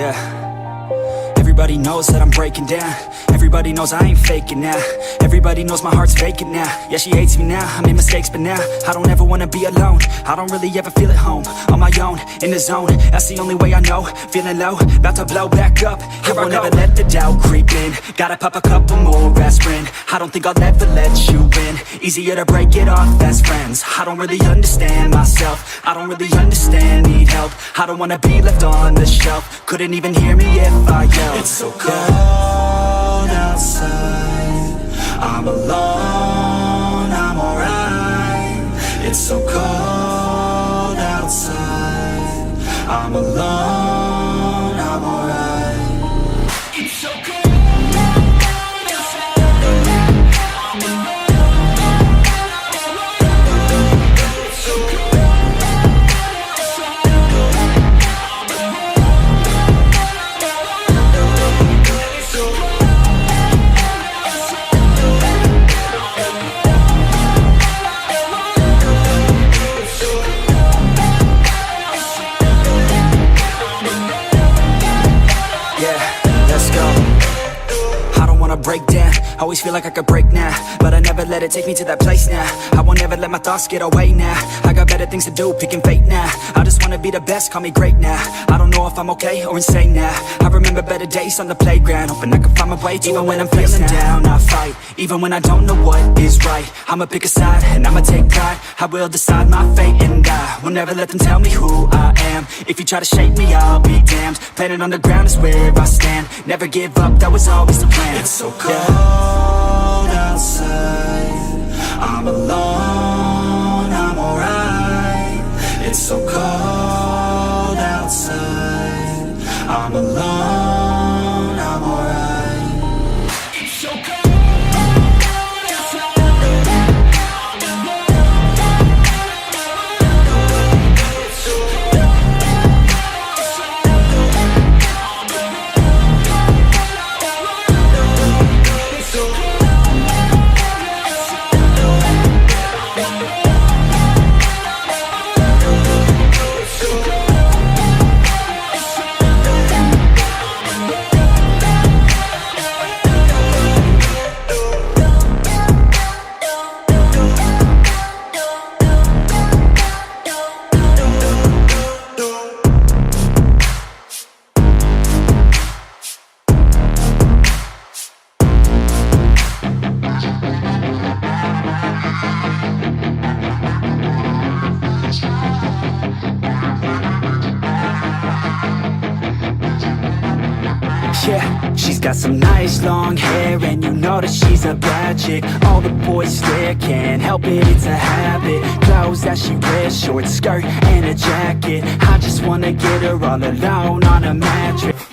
Yeah. Everybody knows that I'm breaking down. Everybody knows I ain't faking now. Everybody knows my heart's vacant now. Yeah, she hates me now, I made mistakes but now I don't ever wanna be alone. I don't really ever feel at home. On my own, in the zone, that's the only way I know. Feeling low, about to blow back up. Here I won't ever let the doubt creep in. Gotta pop a couple more aspirin. I don't think I'll ever let you in. Easier to break it off best friends. I don't really understand myself. I don't really understand, need help. I don't wanna be left on the shelf. Couldn't even hear me if I yelled. It's so cold outside, I'm alone, I'm alright. It's so cold outside, I'm alone, I'm alright. It's so cold. Break down, always feel like I could break now, but I never let it take me to that place now. I won't ever let my thoughts get away now. I got better things to do, picking fate now. I just wanna be the best, call me great now. I don't know if I'm okay or insane now. I remember better days on the playground, hoping I can find my way to even when I'm feeling down, I fight, even when I don't know what is right. I'ma pick a side, and I'ma take pride. I will decide my fate, and I will never let them tell me who I am. If you try to shake me, I'll be damned. Planet on the ground is where I stand. Never give up, that was always the plan. It's so cold outside, I'm alone, I'm alright. It's so cold outside, I'm alone, I'm alright. It's so cold. Yeah, she's got some nice long hair, and you know that she's a bad chick. All the boys stare, can't help it, it's a habit. Clothes that she wears, short skirt and a jacket. I just wanna get her all alone on a mattress.